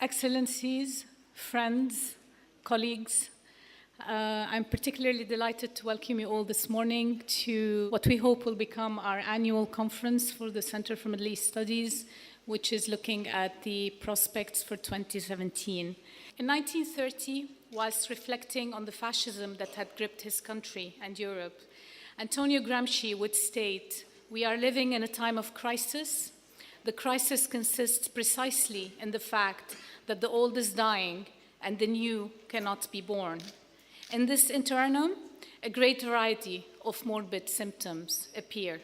Excellencies, friends, colleagues, I'm particularly delighted to welcome you all this morning to what we hope will become our annual conference for the Center for Middle East Studies, which is looking at the prospects for 2017. In 1930, whilst reflecting on the fascism that had gripped his country and Europe, Antonio Gramsci would state, "We are living in a time of crisis. The crisis consists precisely in the fact that the old is dying and the new cannot be born. In this interim, a great variety of morbid symptoms appear."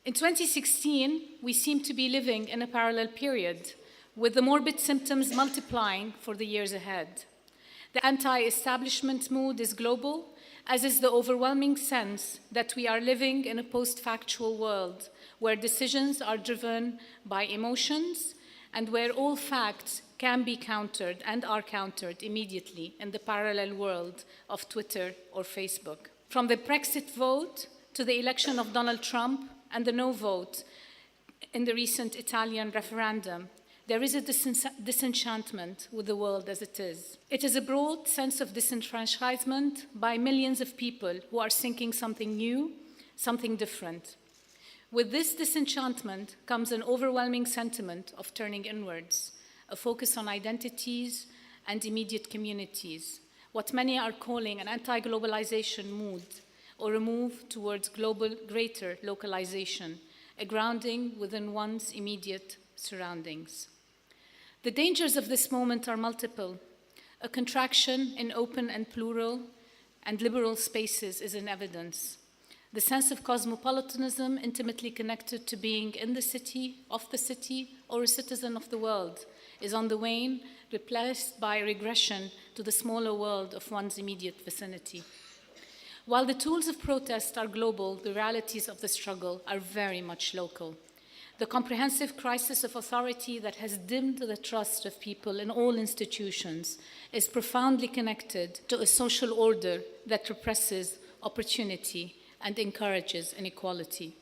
In 2016, we seem to be living in a parallel period, with the morbid symptoms multiplying for the years ahead. The anti-establishment mood is global, as is the overwhelming sense that we are living in a post-factual world where decisions are driven by emotions and where all facts can be countered and are countered immediately in the parallel world of Twitter or Facebook. From the Brexit vote to the election of Donald Trump and the no vote in the recent Italian referendum, there is a disenchantment with the world as it is. It is a broad sense of disenfranchisement by millions of people who are seeking something new, something different. With this disenchantment comes an overwhelming sentiment of turning inwards, a focus on identities and immediate communities, what many are calling an anti-globalization mood, or a move towards global greater localization, a grounding within one's immediate surroundings. The dangers of this moment are multiple. A contraction in open and plural and liberal spaces is in evidence. The sense of cosmopolitanism, intimately connected to being in the city, of the city, or a citizen of the world, is on the wane, replaced by regression to the smaller world of one's immediate vicinity. While the tools of protest are global, the realities of the struggle are very much local. The comprehensive crisis of authority that has dimmed the trust of people in all institutions is profoundly connected to a social order that represses opportunity and encourages inequality.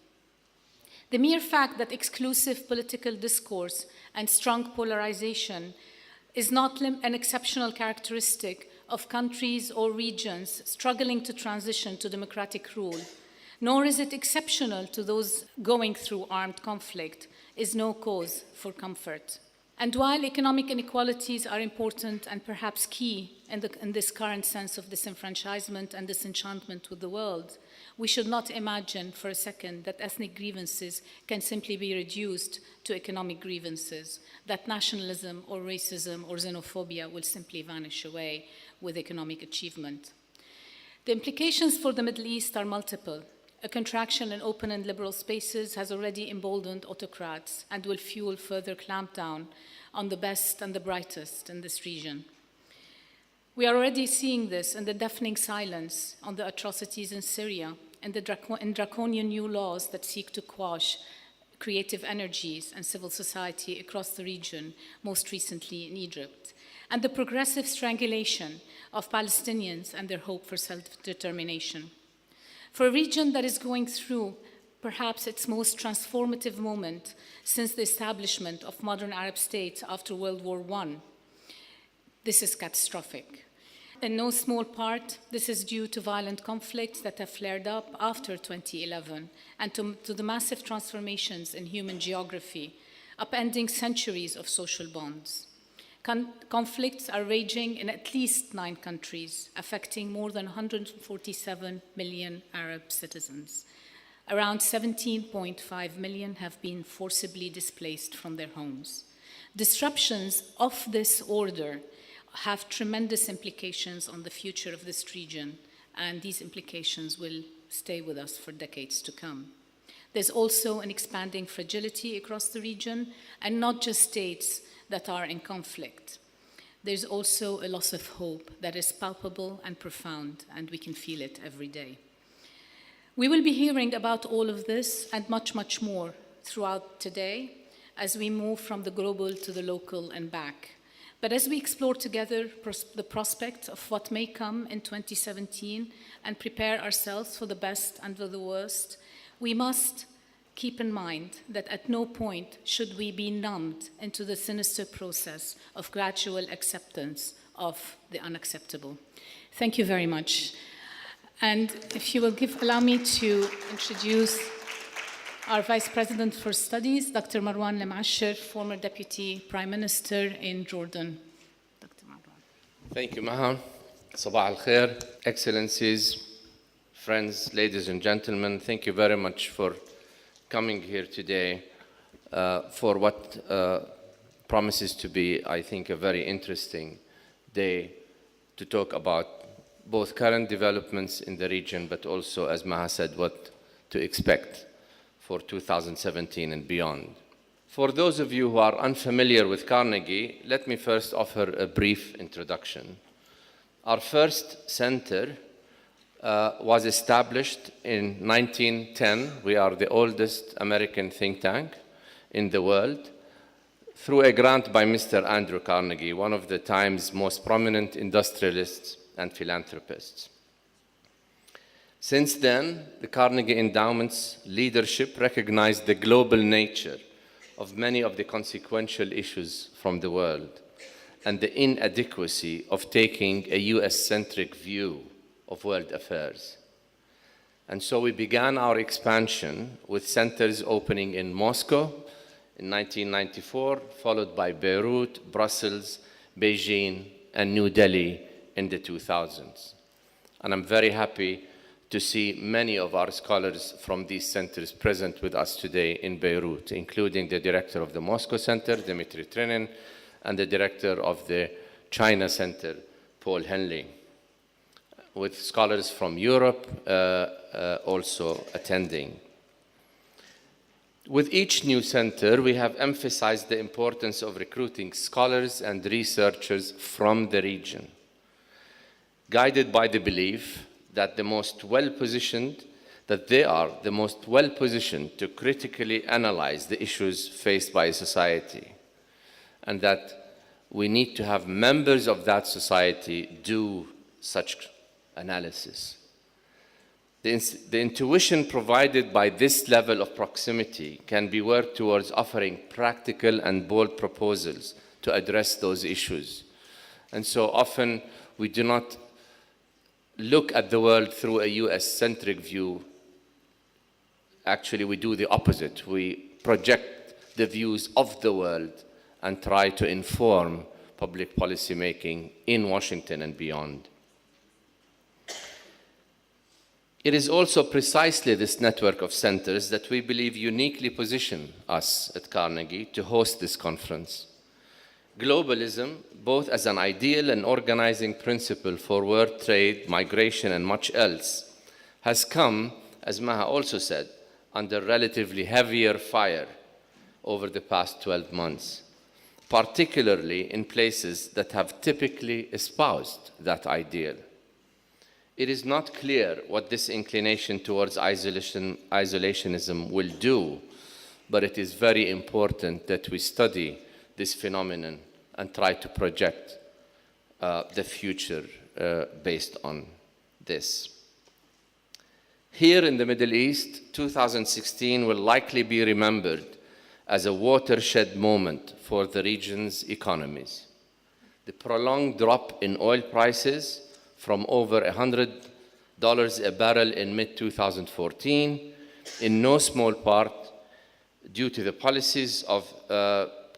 The mere fact that exclusive political discourse and strong polarization is not an exceptional characteristic of countries or regions struggling to transition to democratic rule, nor is it exceptional to those going through armed conflict, is no cause for comfort. And while economic inequalities are important and perhaps key in this current sense of disenfranchisement and disenchantment with the world, we should not imagine for a second that ethnic grievances can simply be reduced to economic grievances, that nationalism or racism or xenophobia will simply vanish away with economic achievement. The implications for the Middle East are multiple. A contraction in open and liberal spaces has already emboldened autocrats and will fuel further clampdown on the best and the brightest in this region. We are already seeing this in the deafening silence on the atrocities in Syria and in draconian new laws that seek to quash creative energies and civil society across the region, most recently in Egypt, and the progressive strangulation of Palestinians and their hope for self-determination. For a region that is going through perhaps its most transformative moment since the establishment of modern Arab states after World War I, this is catastrophic. In no small part, this is due to violent conflicts that have flared up after 2011 and to the massive transformations in human geography, upending centuries of social bonds. Conflicts are raging in at least 9 countries, affecting more than 147 million Arab citizens. Around 17.5 million have been forcibly displaced from their homes. Disruptions of this order have tremendous implications on the future of this region, and these implications will stay with us for decades to come. There's also an expanding fragility across the region, and not just states that are in conflict. There's also a loss of hope that is palpable and profound, and we can feel it every day. We will be hearing about all of this and much, much more throughout today as we move from the global to the local and back. But as we explore together the prospect of what may come in 2017 and prepare ourselves for the best and for the worst, we must keep in mind that at no point should we be numbed into the sinister process of gradual acceptance of the unacceptable. Thank you very much. And if you will allow me to introduce our Vice President for Studies, Dr. MARWAN MUASHER, former Deputy Prime Minister in Jordan. Dr. MARWAN. Thank you, Maha. Sabah al-Khair, Excellencies, friends, ladies and gentlemen, thank you very much for coming here today for what promises to be, I think, a very interesting day to talk about both current developments in the region, but also, as Maha said, what to expect for 2017 and beyond. For those of you who are unfamiliar with Carnegie, let me first offer a brief introduction. Our first center was established in 1910. We are the oldest American think tank in the world, through a grant by Mr. Andrew Carnegie, one of the time's most prominent industrialists and philanthropists. Since then, the Carnegie Endowment's leadership recognized the global nature of many of the consequential issues from the world and the inadequacy of taking a US-centric view of world affairs. And so we began our expansion with centers opening in Moscow in 1994, followed by Beirut, Brussels, Beijing, and New Delhi in the 2000s. And I'm very happy to see many of our scholars from these centers present with us today in Beirut, including the director of the Moscow Center, Dmitri Trenin, and the director of the China Center, Paul Henley, with scholars from Europe also attending. With each new center, we have emphasized the importance of recruiting scholars and researchers from the region, guided by the belief that they are the most well-positioned to critically analyze the issues faced by society, and that we need to have members of that society do such analysis. The intuition provided by this level of proximity can be worked towards offering practical and bold proposals to address those issues. And so often we do not look at the world through a US-centric view. Actually, we do the opposite. We project the views of the world and try to inform public policy making in Washington and beyond. It is also precisely this network of centers that we believe uniquely position us at Carnegie to host this conference. Globalism, both as an ideal and organizing principle for world trade, migration, and much else, has come, as Maha also said, under relatively heavier fire over the past 12 months, particularly in places that have typically espoused that ideal. It is not clear what this inclination towards isolationism will do, but it is very important that we study this phenomenon and try to project the future based on this. Here in the Middle East, 2016 will likely be remembered as a watershed moment for the region's economies. The prolonged drop in oil prices from over $100 a barrel in mid-2014, in no small part due to the policies of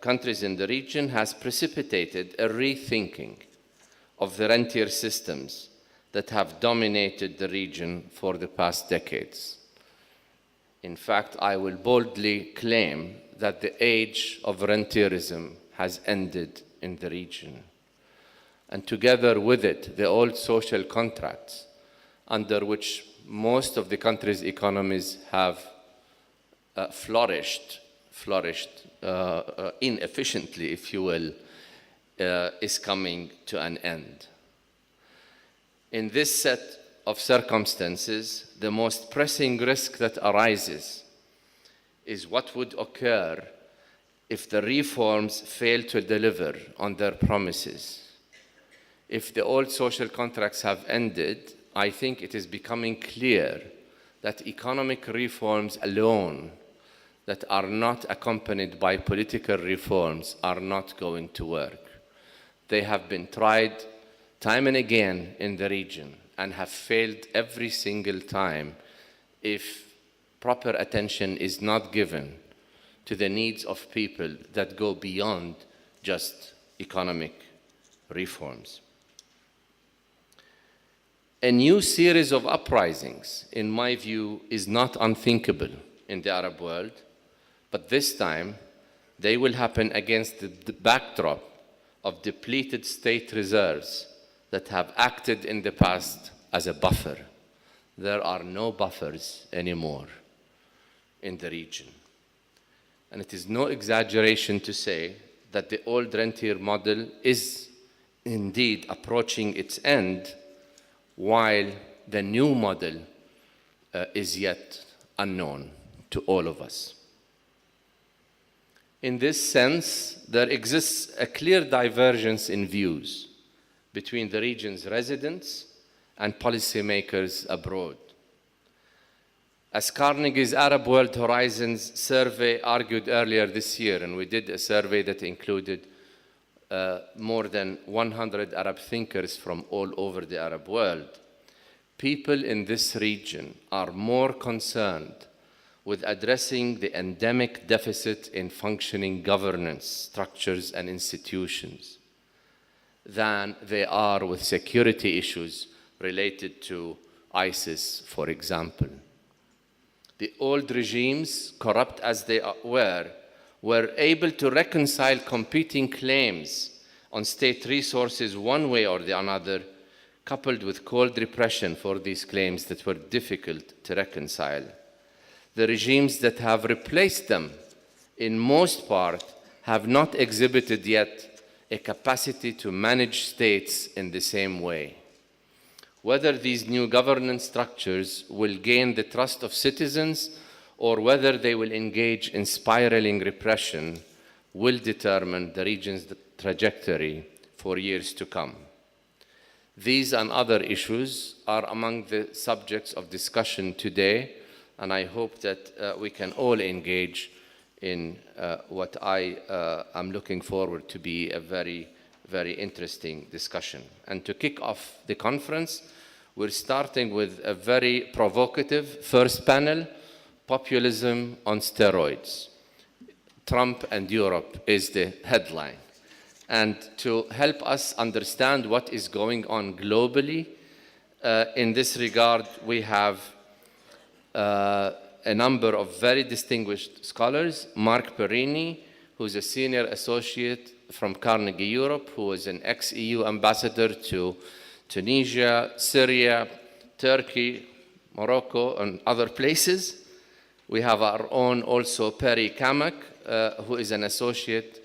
countries in the region, has precipitated a rethinking of the rentier systems that have dominated the region for the past decades. In fact, I will boldly claim that the age of rentierism has ended in the region. And together with it, the old social contracts under which most of the country's economies have flourished inefficiently, if you will, is coming to an end. In this set of circumstances, the most pressing risk that arises is what would occur if the reforms fail to deliver on their promises. If the old social contracts have ended, I think it is becoming clear that economic reforms alone that are not accompanied by political reforms are not going to work. They have been tried time and again in the region and have failed every single time if proper attention is not given to the needs of people that go beyond just economic reforms. A new series of uprisings, in my view, is not unthinkable in the Arab world, but this time they will happen against the backdrop of depleted state reserves that have acted in the past as a buffer. There are no buffers anymore in the region. And it is no exaggeration to say that the old rentier model is indeed approaching its end, while the new model is yet unknown to all of us. In this sense, there exists a clear divergence in views between the region's residents and policymakers abroad. As Carnegie's Arab World Horizons survey argued earlier this year, and we did a survey that included more than 100 Arab thinkers from all over the Arab world, people in this region are more concerned with addressing the endemic deficit in functioning governance structures and institutions than they are with security issues related to ISIS, for example. The old regimes, corrupt as they were able to reconcile competing claims on state resources one way or the other, coupled with cold repression for these claims that were difficult to reconcile. The regimes that have replaced them, in most part, have not exhibited yet a capacity to manage states in the same way. Whether these new governance structures will gain the trust of citizens or whether they will engage in spiraling repression will determine the region's trajectory for years to come. These and other issues are among the subjects of discussion today, and I hope that we can all engage in what I am looking forward to be a very, very interesting discussion. And to kick off the conference, we're starting with a very provocative first panel, Populism on Steroids. Trump and Europe is the headline. And to help us understand what is going on globally, in this regard, we have a number of very distinguished scholars. Mark Pierini, who's a senior associate from Carnegie Europe, who was an ex-EU ambassador to Tunisia, Syria, Turkey, Morocco, and other places. We have our own also Perry CAMMACK, who is an associate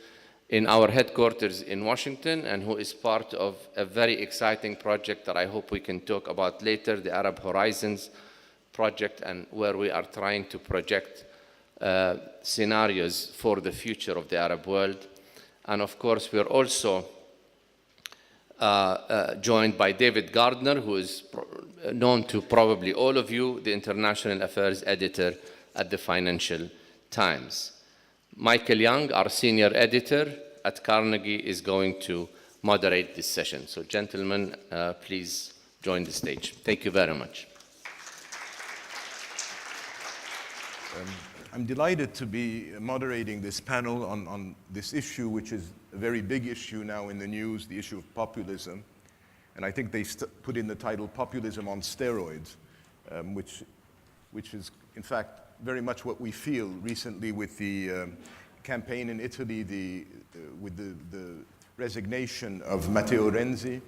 in our headquarters in Washington and who is part of a very exciting project that I hope we can talk about later, the Arab Horizons project, and where we are trying to project scenarios for the future of the Arab world. And of course, we are also joined by David Gardner, who is known to probably all of you, the international affairs editor at the Financial Times. Michael Young, our senior editor at Carnegie, is going to moderate this session. So gentlemen, please join the stage. Thank you very much. I'm delighted to be moderating this panel on this issue, which is a very big issue now in the news, the issue of populism. And I think they put in the title Populism on Steroids, which is, in fact, very much what we feel recently with the campaign in Italy, with the resignation of Matteo Renzi.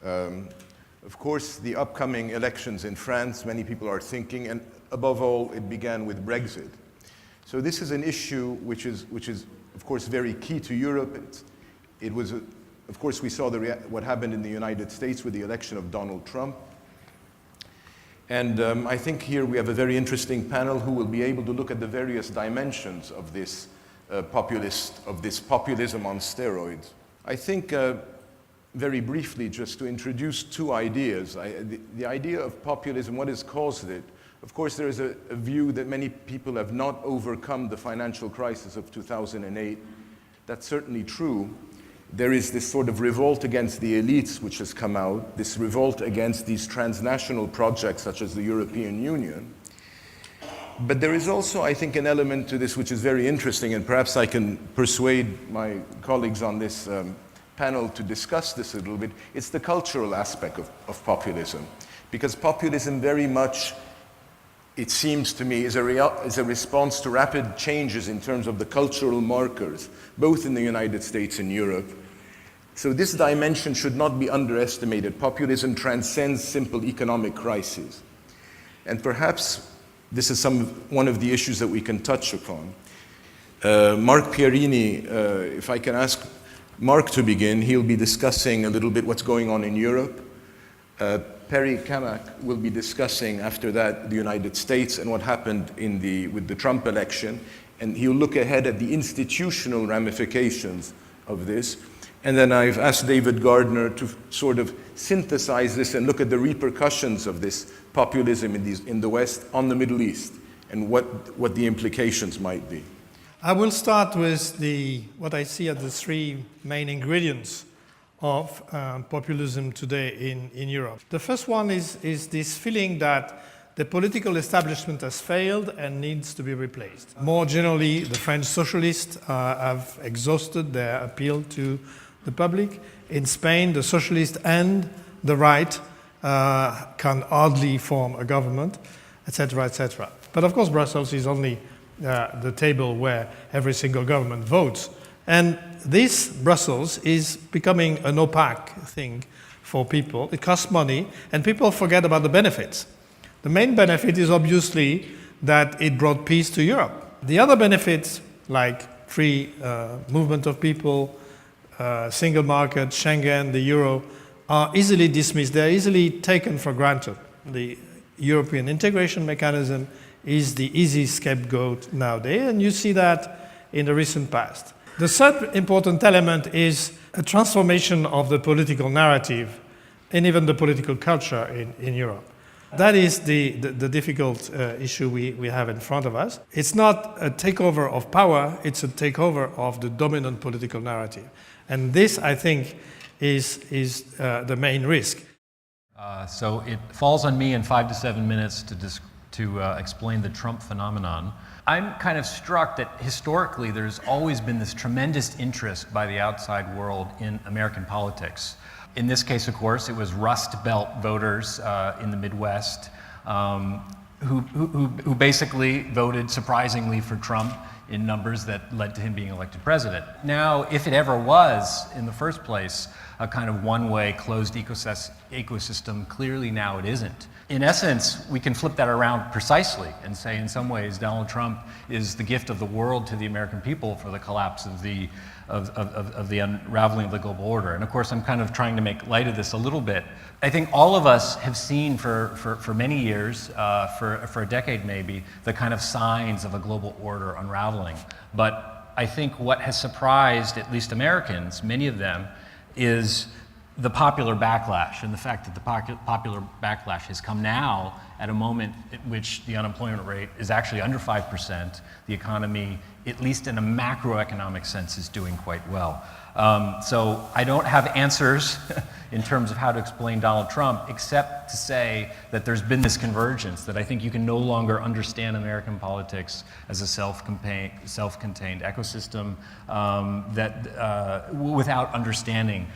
Of course, the upcoming elections in France, many people are thinking, and above all, it began with Brexit. So this is an issue which is of course, very key to Europe. It was, of course, we saw what happened in the United States with the election of Donald Trump. And I think here we have a very interesting panel who will be able to look at the various dimensions of this populism on steroids. I think very briefly, just to introduce two ideas. The idea of populism, what has caused it? Of course, there is a view that many people have not overcome the financial crisis of 2008. That's certainly true. There is this sort of revolt against the elites which has come out, this revolt against these transnational projects such as the European Union. But there is also, I think, an element to this which is very interesting, and perhaps I can persuade my colleagues on this panel to discuss this a little bit. It's the cultural aspect of populism. Because populism very much, it seems to me, is a response to rapid changes in terms of the cultural markers, both in the United States and Europe. So this dimension should not be underestimated. Populism transcends simple economic crises. And perhaps this is one of the issues that we can touch upon. Mark Pierini, if I can ask Mark to begin, he'll be discussing a little bit what's going on in Europe. Carmack will be discussing after that the United States and what happened with the Trump election. And he'll look ahead at the institutional ramifications of this. And then I've asked David Gardner to sort of synthesize this and look at the repercussions of this populism in the West on the Middle East and what the implications might be. I will start with what I see as the three main ingredients of populism today in Europe. The first one is this feeling that the political establishment has failed and needs to be replaced. More generally, the French socialists have exhausted their appeal to the public. In Spain, the socialists and the right can hardly form a government, etc., etc. But of course, Brussels is only the table where every single government votes. And this Brussels is becoming an opaque thing for people. It costs money, and people forget about the benefits. The main benefit is obviously that it brought peace to Europe. The other benefits, like free movement of people, single market, Schengen, the euro, are easily dismissed. They're easily taken for granted. The European integration mechanism is the easy scapegoat nowadays, and you see that in the recent past. The third important element is a transformation of the political narrative and even the political culture in Europe. That is the difficult issue we have in front of us. It's not a takeover of power, it's a takeover of the dominant political narrative. And this, I think, is the main risk. So it falls on me in 5 to 7 minutes to explain the Trump phenomenon. I'm kind of struck that historically there's always been this tremendous interest by the outside world in American politics. In this case, of course, it was Rust Belt voters in the Midwest who basically voted surprisingly for Trump in numbers that led to him being elected president. Now, if it ever was, in the first place, a kind of one-way closed ecosystem, clearly now it isn't. In essence, we can flip that around precisely and say in some ways Donald Trump is the gift of the world to the American people for the collapse of the unraveling of the global order. And of course, I'm kind of trying to make light of this a little bit. I think all of us have seen for many years, for a decade maybe, the kind of signs of a global order unraveling. But I think what has surprised at least Americans, many of them, is the popular backlash, and the fact that the popular backlash has come now at a moment at which the unemployment rate is actually under 5%. The economy, at least in a macroeconomic sense, is doing quite well. So I don't have answers in terms of how to explain Donald Trump, except to say that there's been this convergence, that I think you can no longer understand American politics as a self-contained ecosystem without understanding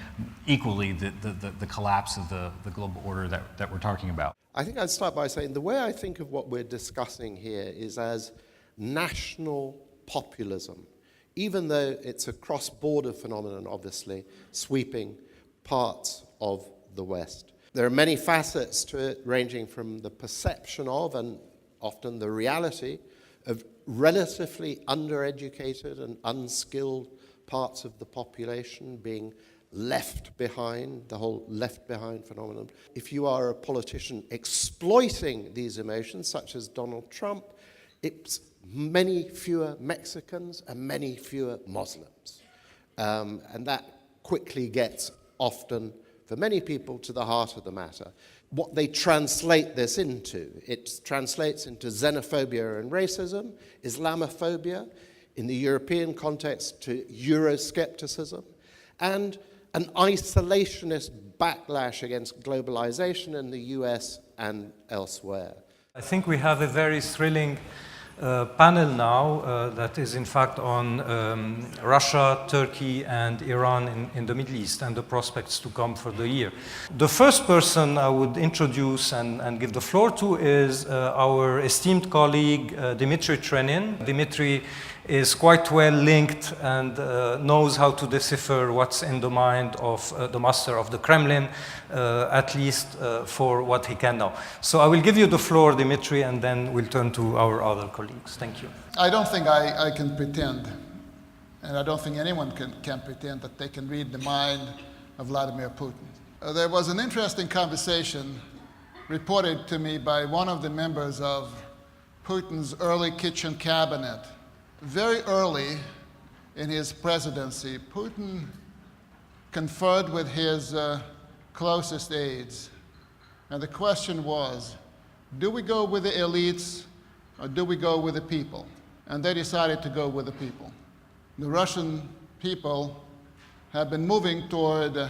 equally the collapse of the global order that we're talking about. I think I'd start by saying the way I think of what we're discussing here is as national populism, even though it's a cross-border phenomenon, obviously, sweeping parts of the West. There are many facets to it, ranging from the perception of, and often the reality, of relatively undereducated and unskilled parts of the population being left behind, the whole left behind phenomenon. If you are a politician exploiting these emotions, such as Donald Trump, it's many fewer Mexicans and many fewer Muslims. And that quickly gets often, for many people, to the heart of the matter. what they translate this into. It translates into xenophobia and racism, Islamophobia, in the European context to Euroscepticism, and an isolationist backlash against globalization in the US and elsewhere. I think we have a very thrilling panel now that is in fact on Russia, Turkey and Iran in the Middle East and the prospects to come for the year. The first person I would introduce and give the floor to is our esteemed colleague Dmitri Trenin. Dmitri is quite well linked and knows how to decipher what's in the mind of the master of the Kremlin, at least for what he can know. So I will give you the floor, Dmitri, and then we'll turn to our other colleagues. Thank you. I don't think I can pretend, and I don't think anyone can pretend that they can read the mind of Vladimir Putin. There was an interesting conversation reported to me by one of the members of Putin's early kitchen cabinet. Very early in his presidency, Putin conferred with his closest aides, and the question was, do we go with the elites or do we go with the people? And they decided to go with the people. The Russian people have been moving toward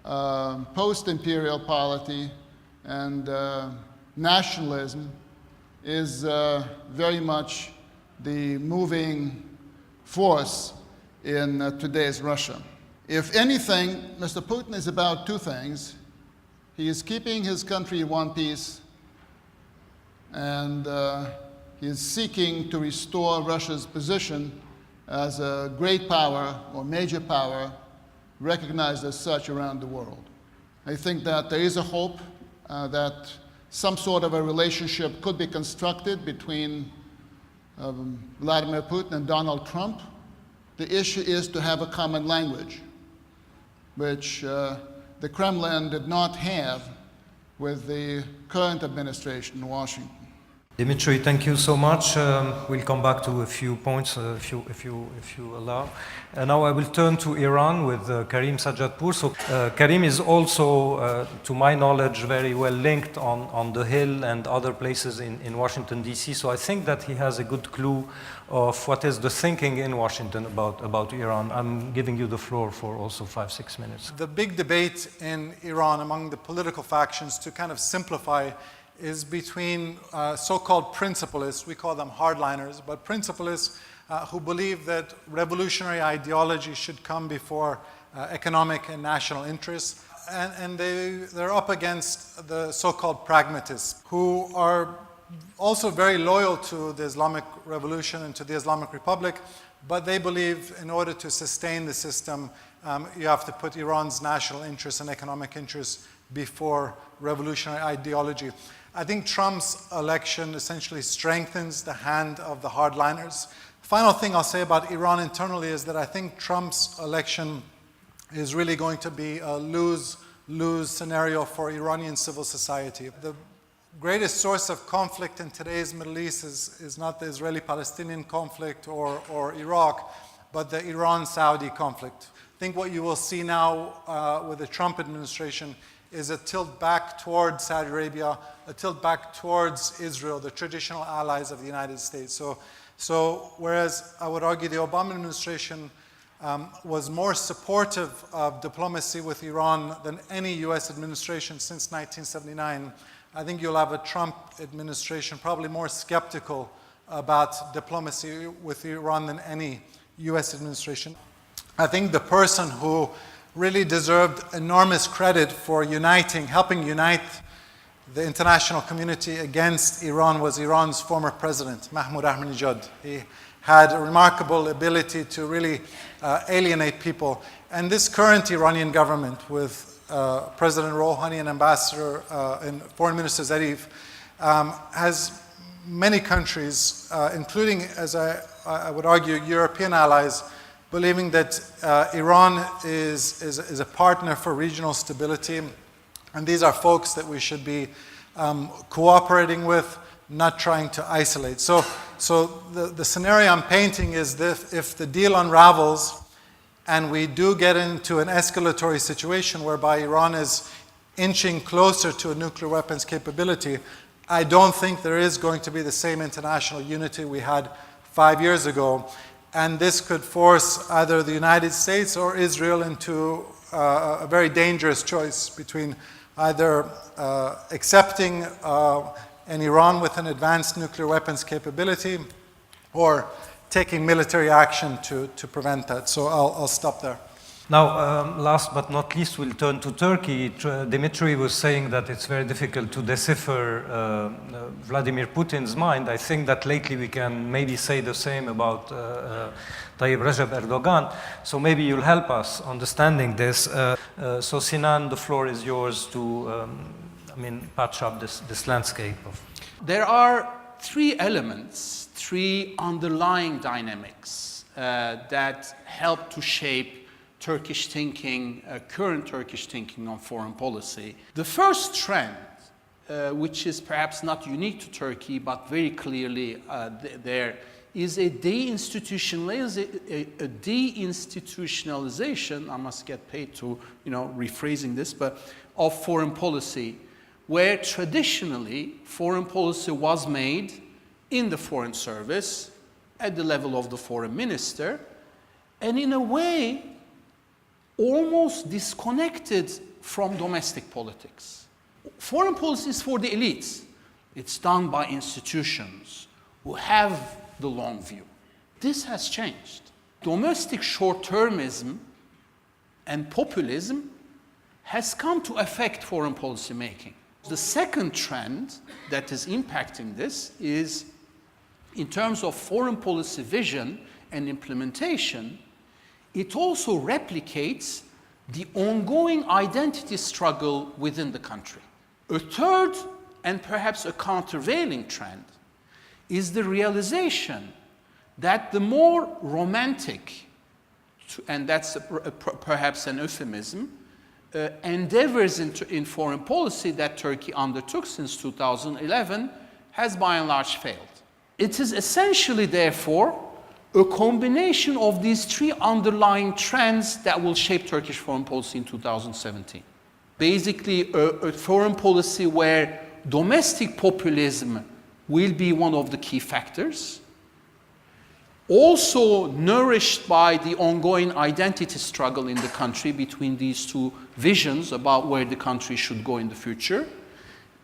post-imperial polity, and nationalism is very much the moving force in today's Russia. If anything, Mr. Putin is about two things. He is keeping his country in one piece, and he is seeking to restore Russia's position as a great power or major power recognized as such around the world. I think that there is a hope that some sort of a relationship could be constructed between Vladimir Putin and Donald Trump. The issue is to have a common language, which the Kremlin did not have with the current administration in Washington. Dmitri, thank you so much. We'll come back to a few points if you allow. Now I will turn to Iran with Karim Sadjadpour. So Karim is also, to my knowledge, very well linked on the Hill and other places in Washington, D.C. So I think that he has a good clue of what is the thinking in Washington about Iran. I'm giving you the floor for also 5-6 minutes. The big debate in Iran among the political factions, to kind of simplify, is between so-called principalists, we call them hardliners, but principalists who believe that revolutionary ideology should come before economic and national interests. And they're up against the so-called pragmatists, who are also very loyal to the Islamic Revolution and to the Islamic Republic, but they believe in order to sustain the system, you have to put Iran's national interests and economic interests before revolutionary ideology. I think Trump's election essentially strengthens the hand of the hardliners. Final thing I'll say about Iran internally is that I think Trump's election is really going to be a lose-lose scenario for Iranian civil society. The greatest source of conflict in today's Middle East is not the Israeli-Palestinian conflict or Iraq, but the Iran-Saudi conflict. I think what you will see now with the Trump administration is a tilt back towards Saudi Arabia, a tilt back towards Israel, the traditional allies of the United States. So whereas I would argue the Obama administration was more supportive of diplomacy with Iran than any US administration since 1979, I think you'll have a Trump administration probably more skeptical about diplomacy with Iran than any US administration. I think the person who really deserved enormous credit for helping unite the international community against Iran was Iran's former president, Mahmoud Ahmadinejad. He had a remarkable ability to really alienate people. And this current Iranian government with President Rouhani and Ambassador and Foreign Minister Zarif has many countries, including, as I would argue, European allies, believing that Iran is a partner for regional stability. And these are folks that we should be cooperating with, not trying to isolate. So the scenario I'm painting is that if the deal unravels and we do get into an escalatory situation whereby Iran is inching closer to a nuclear weapons capability, I don't think there is going to be the same international unity we had 5 years ago. And this could force either the United States or Israel into a very dangerous choice between either accepting an Iran with an advanced nuclear weapons capability or taking military action to prevent that. So I'll stop there. Now, last but not least, we'll turn to Turkey. Dmitri was saying that it's very difficult to decipher Vladimir Putin's mind. I think that lately we can maybe say the same about Tayyip Recep Erdogan. So maybe you'll help us understanding this. So Sinan, the floor is yours to, patch up this landscape. There are three elements, three underlying dynamics that help to shape Turkish thinking, current Turkish thinking on foreign policy. The first trend, which is perhaps not unique to Turkey, but very clearly there, is a deinstitutionalization, I must get paid to, rephrasing this, but of foreign policy, where traditionally foreign policy was made in the foreign service at the level of the foreign minister, and in a way, almost disconnected from domestic politics. Foreign policy is for the elites. It's done by institutions who have the long view. This has changed. Domestic short-termism and populism has come to affect foreign policy making. The second trend that is impacting this is, in terms of foreign policy vision and implementation, it also replicates the ongoing identity struggle within the country. A third, and perhaps a countervailing trend, is the realization that the more romantic, and that's perhaps an euphemism, endeavors in foreign policy that Turkey undertook since 2011 has by and large failed. It is essentially, therefore, a combination of these three underlying trends that will shape Turkish foreign policy in 2017. Basically, a foreign policy where domestic populism will be one of the key factors, also nourished by the ongoing identity struggle in the country between these two visions about where the country should go in the future,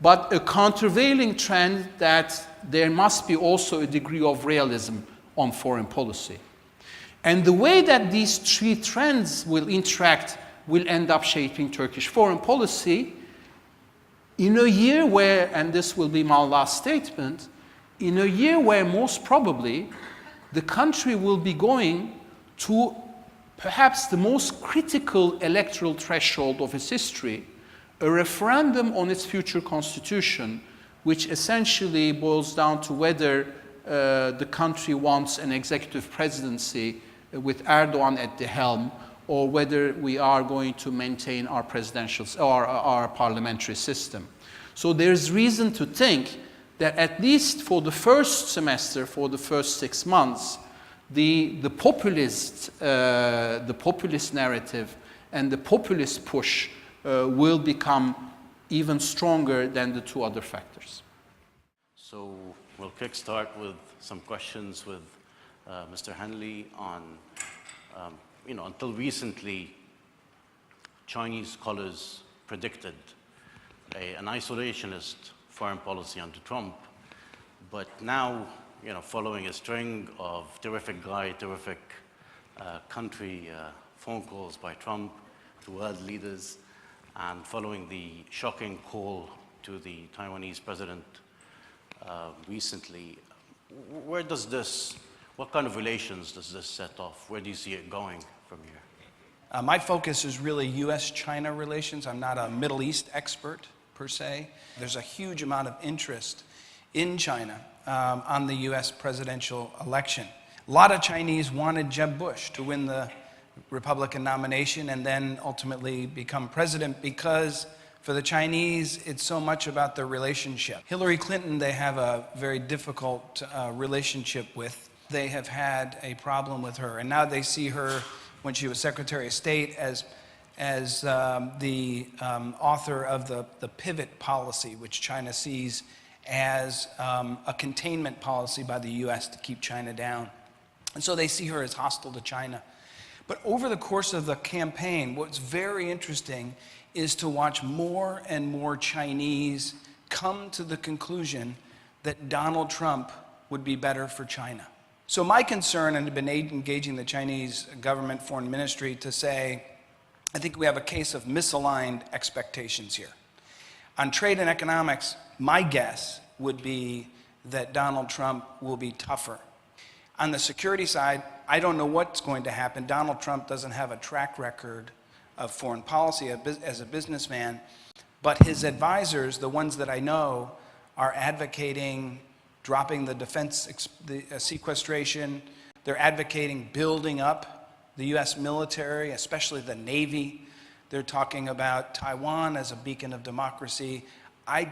but a countervailing trend that there must be also a degree of realism on foreign policy. And the way that these three trends will interact will end up shaping Turkish foreign policy in a year where, and this will be my last statement, in a year where most probably the country will be going to perhaps the most critical electoral threshold of its history, a referendum on its future constitution, which essentially boils down to whether the country wants an executive presidency with Erdogan at the helm, or whether we are going to maintain our presidential or our parliamentary system. So there's reason to think that at least for the first semester, for the first 6 months, the populist narrative and the populist push will become even stronger than the two other factors. So we'll kickstart with some questions with Mr. Hanley on, until recently, Chinese scholars predicted an isolationist foreign policy under Trump, but now, following a string of terrific guy, terrific country phone calls by Trump to world leaders, and following the shocking call to the Taiwanese president recently, what kind of relations does this set off? Where do you see it going from here? My focus is really U.S.-China relations. I'm not a Middle East expert, per se. There's a huge amount of interest in China on the U.S. presidential election. A lot of Chinese wanted Jeb Bush to win the Republican nomination and then ultimately become president, because for the Chinese, it's so much about their relationship. Hillary Clinton, they have a very difficult relationship with. They have had a problem with her, and now they see her, when she was Secretary of State, as as the author of the pivot policy, which China sees as a containment policy by the US to keep China down. And so they see her as hostile to China. But over the course of the campaign, what's very interesting is to watch more and more Chinese come to the conclusion that Donald Trump would be better for China. So my concern, and I've been engaging the Chinese government foreign ministry to say, I think we have a case of misaligned expectations here. On trade and economics, my guess would be that Donald Trump will be tougher. On the security side, I don't know what's going to happen. Donald Trump doesn't have a track record of foreign policy as a businessman, but his advisors, the ones that I know, are advocating dropping the defense sequestration. They're advocating building up the US military, especially the Navy. They're talking about Taiwan as a beacon of democracy. I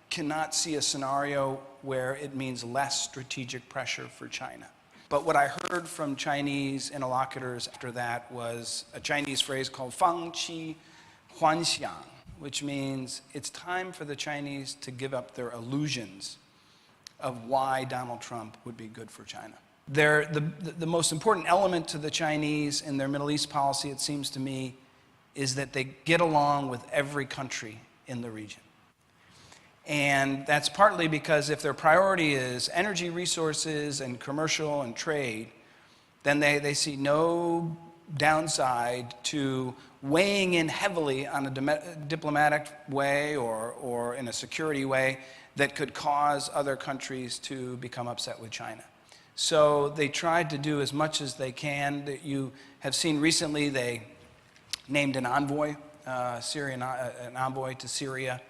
cannot see a scenario where it means less strategic pressure for China. But what I heard from Chinese interlocutors after that was a Chinese phrase called fang qi huan xiang, which means it's time for the Chinese to give up their illusions of why Donald Trump would be good for China. The most important element to the Chinese in their Middle East policy, it seems to me, is that they get along with every country in the region. And that's partly because if their priority is energy resources and commercial and trade, then they see no downside to weighing in heavily on a diplomatic way or in a security way that could cause other countries to become upset with China. So they tried to do as much as they can. You have seen recently they named an envoy, an envoy to Syria.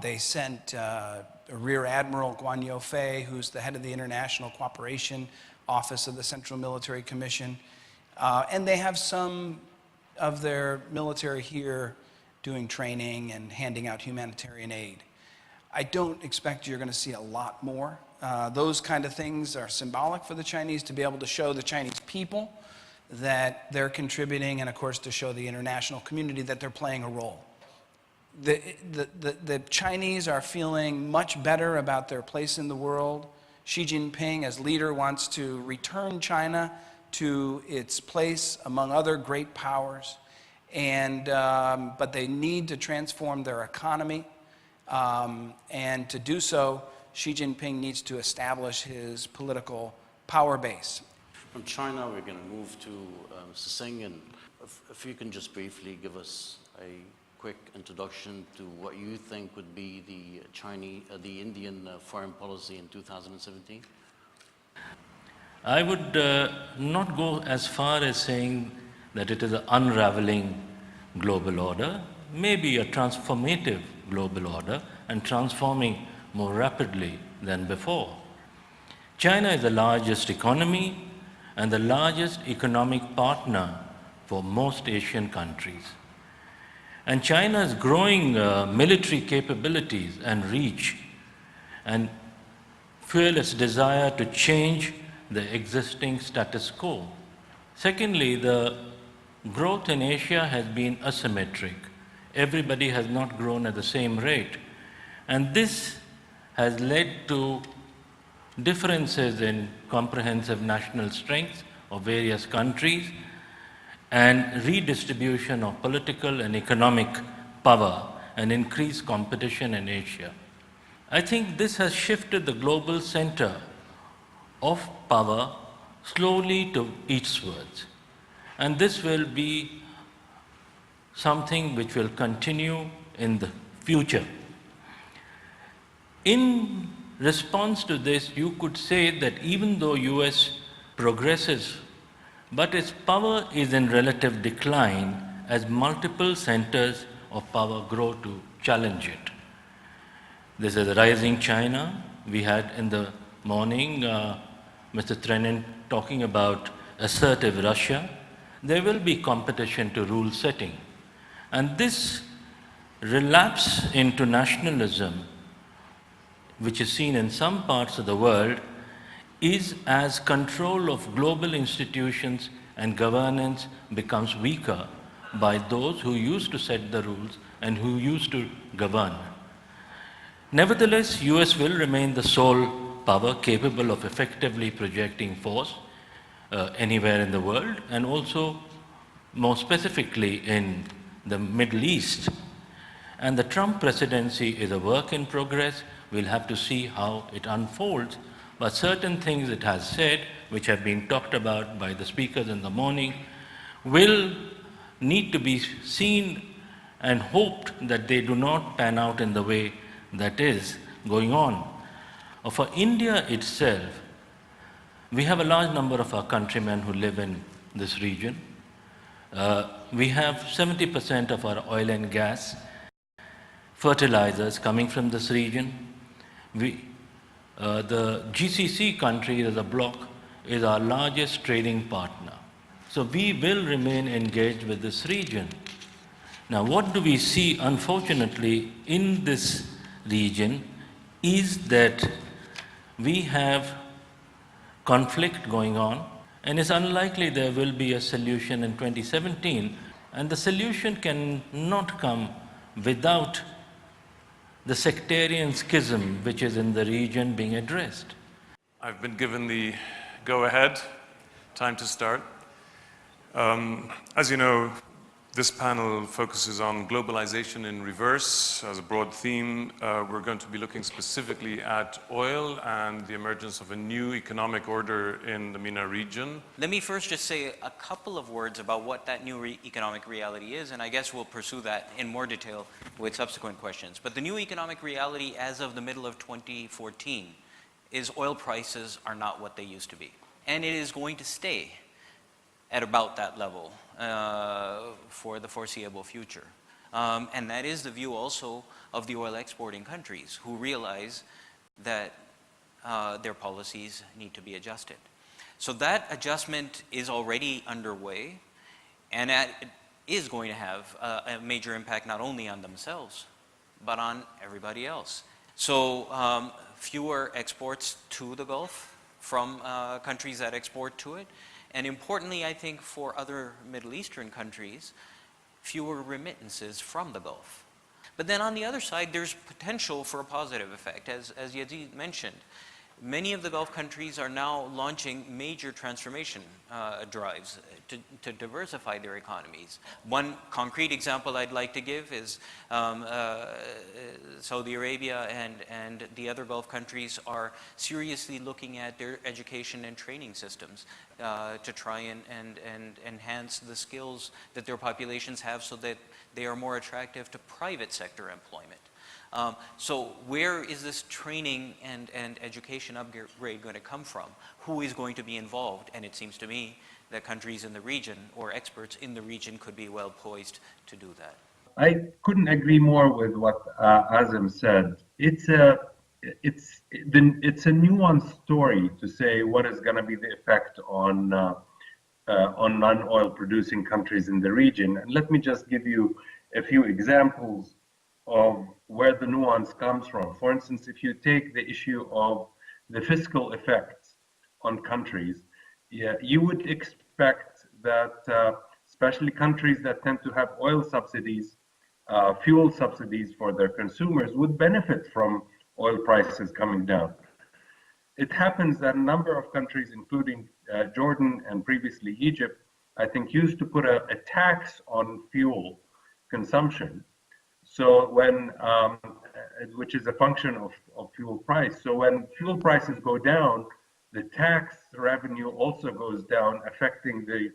They sent Rear Admiral Guan Yofei, who's the head of the International Cooperation Office of the Central Military Commission. And they have some of their military here doing training and handing out humanitarian aid. I don't expect you're going to see a lot more. Those kind of things are symbolic for the Chinese to be able to show the Chinese people that they're contributing and, of course, to show the international community that they're playing a role. The Chinese are feeling much better about their place in the world. Xi Jinping, as leader, wants to return China to its place among other great powers, but they need to transform their economy. And to do so, Xi Jinping needs to establish his political power base. From China, we're going to move to Mr. Singh, and if you can just briefly give us a quick introduction to what you think would be the Indian foreign policy in 2017. I would not go as far as saying that it is an unraveling global order, maybe a transformative global order and transforming more rapidly than before. China is the largest economy and the largest economic partner for most Asian countries. And China's growing military capabilities and reach and fearless desire to change the existing status quo. Secondly, the growth in Asia has been asymmetric. Everybody has not grown at the same rate. And this has led to differences in comprehensive national strength of various countries and redistribution of political and economic power and increased competition in Asia. I think this has shifted the global center of power slowly to eastwards. And this will be something which will continue in the future. In response to this, you could say that even though US progresses, but its power is in relative decline as multiple centers of power grow to challenge it. This is rising China. We had in the morning Mr. Trenin talking about assertive Russia. There will be competition to rule setting. And this relapse into nationalism, which is seen in some parts of the world, is as control of global institutions and governance becomes weaker by those who used to set the rules and who used to govern. Nevertheless, US will remain the sole power capable of effectively projecting force anywhere in the world, and also more specifically in the Middle East. And the Trump presidency is a work in progress. We'll have to see how it unfolds. But certain things it has said, which have been talked about by the speakers in the morning, will need to be seen and hoped that they do not pan out in the way that is going on. For India itself, we have a large number of our countrymen who live in this region. We have 70% of our oil and gas, fertilizers coming from this region. The GCC countries as a bloc is our largest trading partner. So we will remain engaged with this region. Now, what do we see, unfortunately, in this region is that we have conflict going on, and it's unlikely there will be a solution in 2017. And the solution can not come without the sectarian schism which is in the region being addressed. I've been given the go-ahead, time to start. As you know, this panel focuses on globalization in reverse as a broad theme. We're going to be looking specifically at oil and the emergence of a new economic order in the MENA region. Let me first just say a couple of words about what that new economic reality is, and I guess we'll pursue that in more detail with subsequent questions. But the new economic reality as of the middle of 2014 is oil prices are not what they used to be. And it is going to stay at about that level for the foreseeable future. And that is the view also of the oil exporting countries, who realize that their policies need to be adjusted. So that adjustment is already underway, and it is going to have a major impact not only on themselves, but on everybody else. So fewer exports to the Gulf from countries that export to it. And importantly, I think for other Middle Eastern countries, fewer remittances from the Gulf. But then on the other side, there's potential for a positive effect. As Yazid mentioned, many of the Gulf countries are now launching major transformation drives to diversify their economies. One concrete example I'd like to give is Saudi Arabia and the other Gulf countries are seriously looking at their education and training systems to try and enhance the skills that their populations have so that they are more attractive to private sector employment. So where is this training and education upgrade going to come from? Who is going to be involved? And it seems to me that countries in the region or experts in the region could be well poised to do that. I couldn't agree more with what Aasim said. It's a nuanced story to say what is going to be the effect on non-oil producing countries in the region. And let me just give you a few examples of where the nuance comes from. For instance, if you take the issue of the fiscal effects on countries, you would expect that especially countries that tend to have oil subsidies, fuel subsidies for their consumers would benefit from oil prices coming down. It happens that a number of countries, including Jordan and previously Egypt, I think used to put a tax on fuel consumption. So when, which is a function of fuel price. So when fuel prices go down, the tax revenue also goes down, affecting the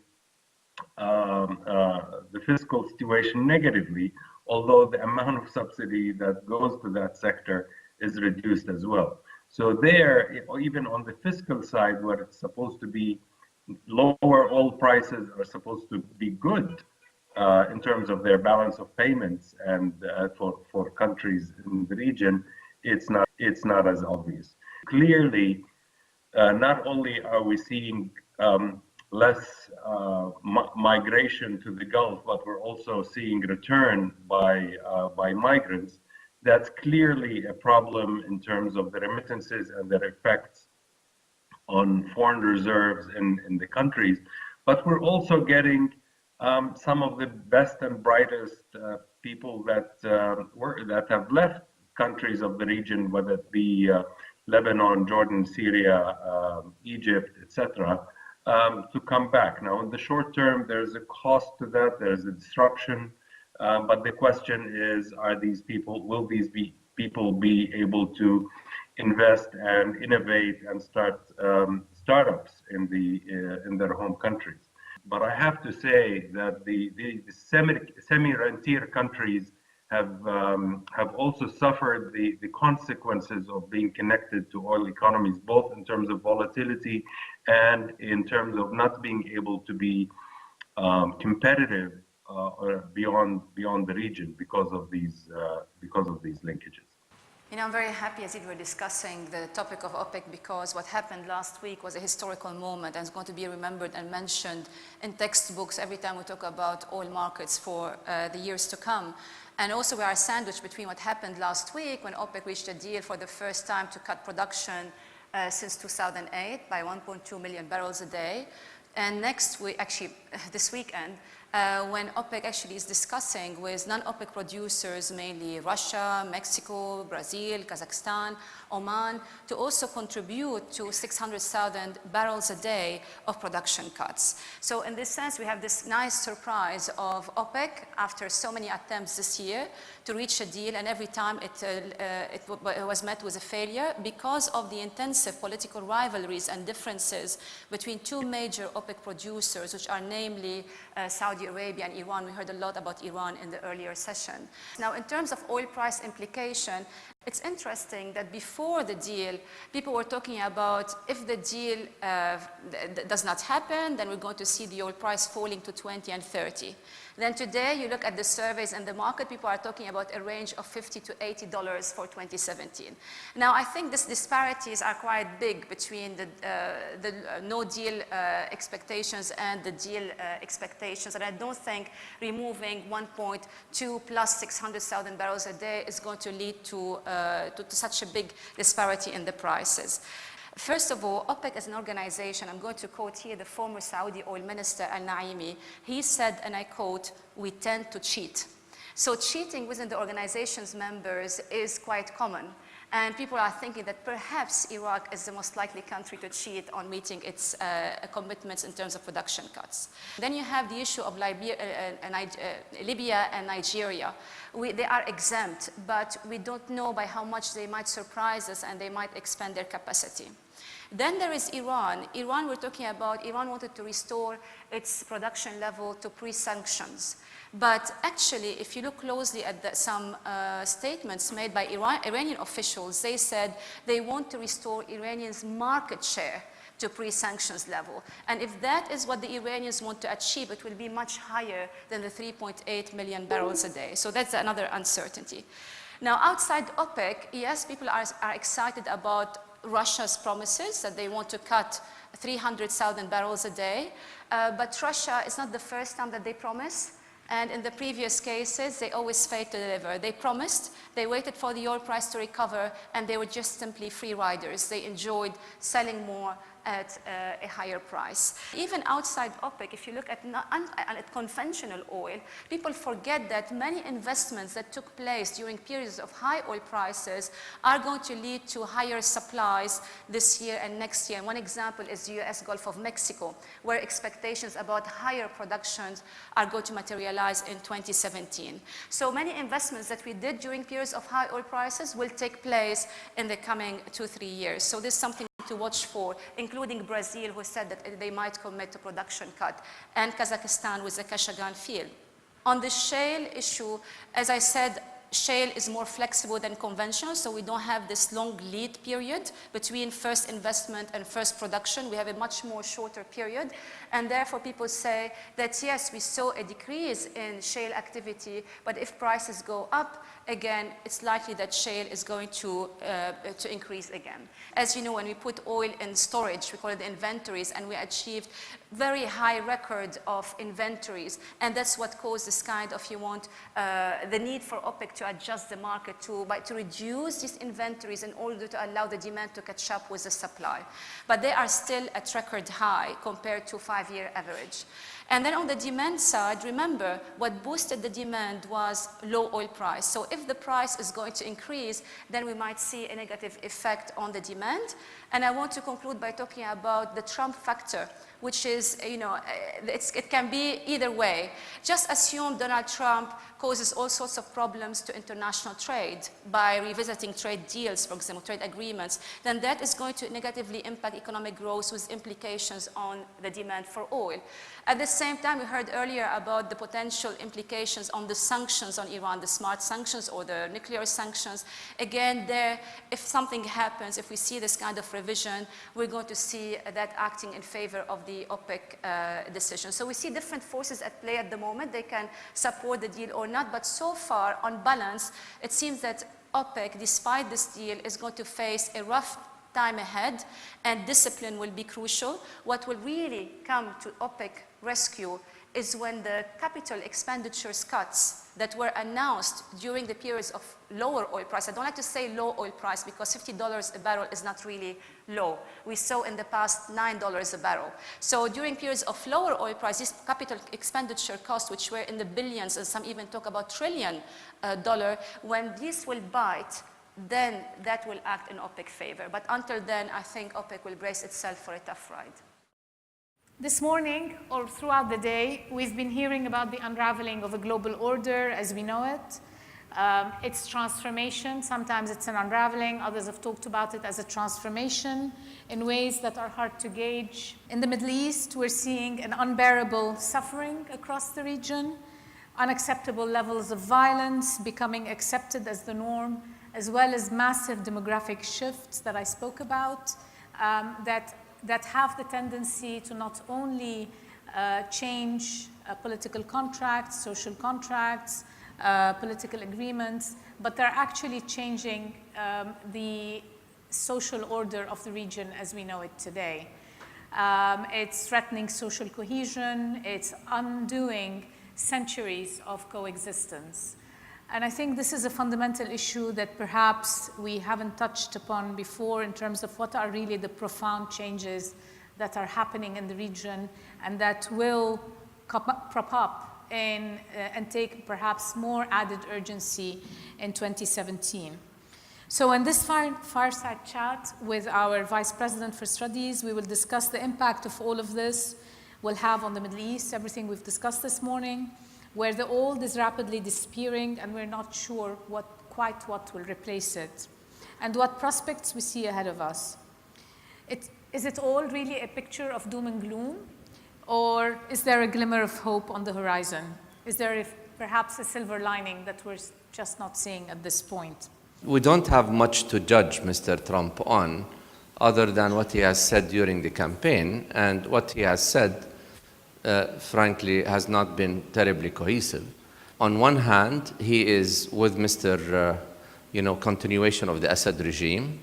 fiscal situation negatively, although the amount of subsidy that goes to that sector is reduced as well. So there, even on the fiscal side, where it's supposed to be lower oil prices are supposed to be good in terms of their balance of payments, and for countries in the region, it's not as obvious. Clearly, not only are we seeing less migration to the Gulf, but we're also seeing return by migrants. That's clearly a problem in terms of the remittances and their effects on foreign reserves in the countries. But we're also getting some of the best and brightest people that have left countries of the region, whether it be Lebanon, Jordan, Syria, Egypt, etc., to come back. Now, in the short term, there's a cost to that. There's a disruption, but the question is: will these people be able to invest and innovate and start startups in their home countries? But I have to say that the semi-rentier countries have also suffered the consequences of being connected to oil economies, both in terms of volatility and in terms of not being able to be competitive beyond the region because of these linkages. You know, I'm very happy as we were discussing the topic of OPEC, because what happened last week was a historical moment and is going to be remembered and mentioned in textbooks every time we talk about oil markets for the years to come. And also we are sandwiched between what happened last week when OPEC reached a deal for the first time to cut production since 2008 by 1.2 million barrels a day. And next week, actually this weekend, when OPEC actually is discussing with non-OPEC producers, mainly Russia, Mexico, Brazil, Kazakhstan, Oman, to also contribute to 600,000 barrels a day of production cuts. So in this sense, we have this nice surprise of OPEC after so many attempts this year to reach a deal, and every time it was met with a failure because of the intensive political rivalries and differences between two major OPEC producers, which are namely Saudi Arabia and Iran. We heard a lot about Iran in the earlier session. Now, in terms of oil price implication, it's interesting that before the deal, people were talking about if the deal does not happen, then we're going to see the oil price falling to 20 and 30. Then today, you look at the surveys in the market, people are talking about a range of $50 to $80 for 2017. Now, I think these disparities are quite big between the no-deal expectations and the deal expectations, and I don't think removing 1.2 plus 600,000 barrels a day is going to lead to such a big disparity in the prices. First of all, OPEC as an organization, I'm going to quote here the former Saudi oil minister Al-Naimi. He said, and I quote, "We tend to cheat." So cheating within the organization's members is quite common. And people are thinking that perhaps Iraq is the most likely country to cheat on meeting its commitments in terms of production cuts. Then you have the issue of Libya and Nigeria. They are exempt, but we don't know by how much they might surprise us and they might expand their capacity. Then there is Iran. Iran, we're talking about, Iran wanted to restore its production level to pre-sanctions. But actually, if you look closely at some statements made by Iranian officials, they said they want to restore Iranians' market share to pre-sanctions level. And if that is what the Iranians want to achieve, it will be much higher than the 3.8 million barrels a day. So that's another uncertainty. Now, outside OPEC, yes, people are excited about Russia's promises that they want to cut 300,000 barrels a day. But Russia is not the first time that they promise. And in the previous cases, they always failed to deliver. They promised, they waited for the oil price to recover, and they were just simply free riders. They enjoyed selling more at a higher price. Even outside OPEC, if you look at conventional oil, people forget that many investments that took place during periods of high oil prices are going to lead to higher supplies this year and next year. And one example is the US Gulf of Mexico, where expectations about higher productions are going to materialize in 2017. So many investments that we did during periods of high oil prices will take place in the coming 2-3 years. So this is something to watch for, including Brazil, who said that they might commit to production cut, and Kazakhstan with the Kashagan field. On the shale issue, as I said, shale is more flexible than conventional, so we don't have this long lead period between first investment and first production. We have a much more shorter period, and therefore people say that yes, we saw a decrease in shale activity, but if prices go up, again, it's likely that shale is going to increase again. As you know, when we put oil in storage, we call it inventories, and we achieved very high record of inventories, and that's what caused this kind of, the need for OPEC to adjust the market to reduce these inventories in order to allow the demand to catch up with the supply. But they are still at record high compared to 5-year average. And then on the demand side, remember, what boosted the demand was low oil price. So if the price is going to increase, then we might see a negative effect on the demand. And I want to conclude by talking about the Trump factor, which is, it can be either way. Just assume Donald Trump causes all sorts of problems to international trade by revisiting trade deals, for example, trade agreements, then that is going to negatively impact economic growth with implications on the demand for oil. At the same time, we heard earlier about the potential implications on the sanctions on Iran, the smart sanctions or the nuclear sanctions. Again, there, if something happens, if we see this kind of revision, we're going to see that acting in favor of the OPEC decision. So we see different forces at play at the moment. They can support the deal or not, but so far, on balance, it seems that OPEC, despite this deal, is going to face a rough time ahead, and discipline will be crucial. What will really come to OPEC rescue is when the capital expenditures cuts that were announced during the periods of lower oil price. I don't like to say low oil price because $50 a barrel is not really low. We saw in the past $9 a barrel. So during periods of lower oil price, these capital expenditure costs, which were in the billions, and some even talk about $1 trillion, when this will bite, then that will act in OPEC favor. But until then, I think OPEC will brace itself for a tough ride. This morning, or throughout the day, we've been hearing about the unraveling of a global order as we know it. Its transformation, sometimes it's an unraveling, others have talked about it as a transformation in ways that are hard to gauge. In the Middle East, we're seeing an unbearable suffering across the region, unacceptable levels of violence becoming accepted as the norm, as well as massive demographic shifts that I spoke about, that have the tendency to not only change political contracts, social contracts, political agreements, but they're actually changing the social order of the region as we know it today. It's threatening social cohesion, it's undoing centuries of coexistence. And I think this is a fundamental issue that perhaps we haven't touched upon before in terms of what are really the profound changes that are happening in the region and that will crop up and take perhaps more added urgency in 2017. So in this fireside chat with our Vice President for Studies, we will discuss the impact of all of this will have on the Middle East, everything we've discussed this morning, where the old is rapidly disappearing and we're not sure quite what will replace it, and what prospects we see ahead of us. Is it all really a picture of doom and gloom, or is there a glimmer of hope on the horizon? Is there perhaps a silver lining that we're just not seeing at this point? We don't have much to judge Mr. Trump on other than what he has said during the campaign, and what he has said frankly, has not been terribly cohesive. On one hand, he is with Mr. Continuation of the Assad regime,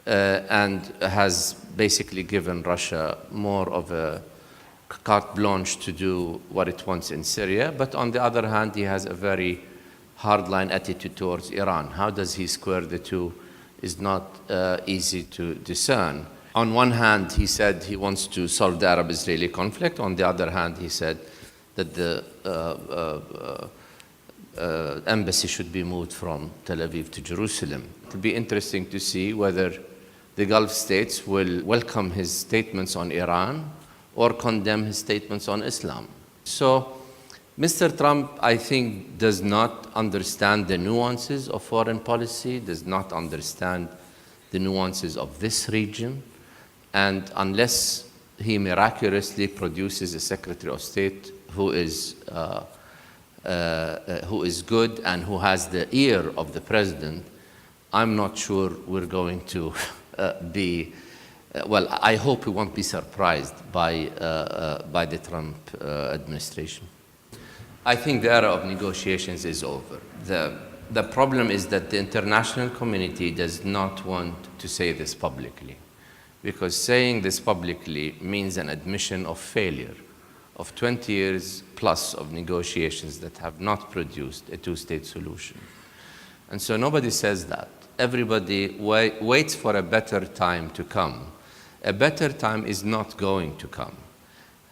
and has basically given Russia more of a carte blanche to do what it wants in Syria. But on the other hand, he has a very hardline attitude towards Iran. How does he square the two is not easy to discern. On one hand, he said he wants to solve the Arab-Israeli conflict. On the other hand, he said that the embassy should be moved from Tel Aviv to Jerusalem. It will be interesting to see whether the Gulf states will welcome his statements on Iran or condemn his statements on Islam. So Mr. Trump, I think, does not understand the nuances of foreign policy, does not understand the nuances of this region. And unless he miraculously produces a Secretary of State who is good and who has the ear of the president, I'm not sure we're going to well, I hope we won't be surprised by the Trump administration. I think the era of negotiations is over. The problem is that the international community does not want to say this publicly. because saying this publicly means an admission of failure of 20 years plus of negotiations that have not produced a two-state solution. And so nobody says that. Everybody waits for a better time to come. A better time is not going to come.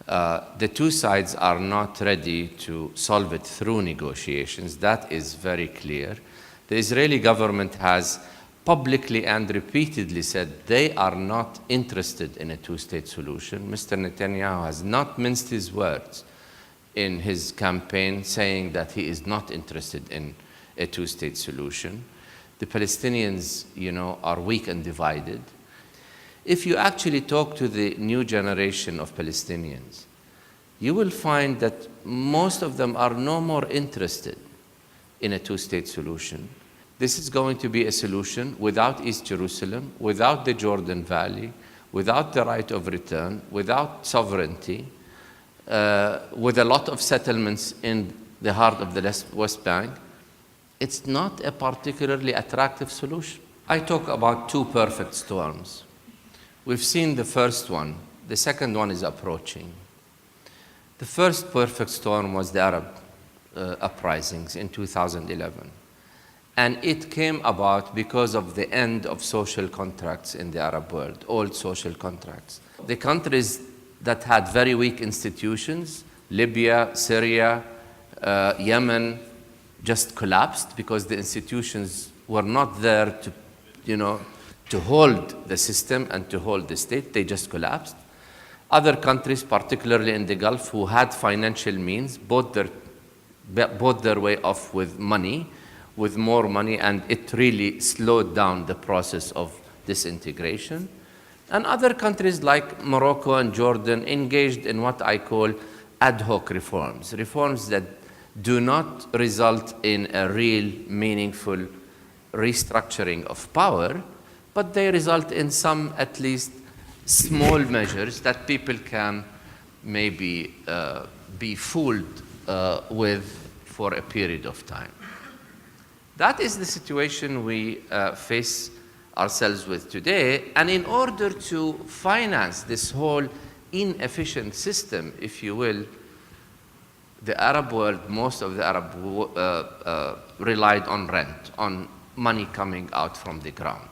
The two sides are not ready to solve it through negotiations. That is very clear. The Israeli government has publicly and repeatedly said they are not interested in a two-state solution. Mr. Netanyahu has not minced his words in his campaign saying that he is not interested in a two-state solution. The Palestinians, are weak and divided. If you actually talk to the new generation of Palestinians, you will find that most of them are no more interested in a two-state solution. This is going to be a solution without East Jerusalem, without the Jordan Valley, without the right of return, without sovereignty, with a lot of settlements in the heart of the West Bank. It's not a particularly attractive solution. I talk about two perfect storms. We've seen the first one. The second one is approaching. The first perfect storm was the Arab uprisings in 2011. And it came about because of the end of social contracts in the Arab world, old social contracts. The countries that had very weak institutions, Libya, Syria, Yemen, just collapsed because the institutions were not there to hold the system and to hold the state. They just collapsed. Other countries, particularly in the Gulf, who had financial means, bought their way off with money, with more money, and it really slowed down the process of disintegration. And other countries like Morocco and Jordan engaged in what I call ad hoc reforms, reforms that do not result in a real, meaningful restructuring of power, but they result in some, at least, small measures that people can maybe be fooled with for a period of time. That is the situation we face ourselves with today. And in order to finance this whole inefficient system, if you will, the Arab world, most of the Arab relied on rent, on money coming out from the ground.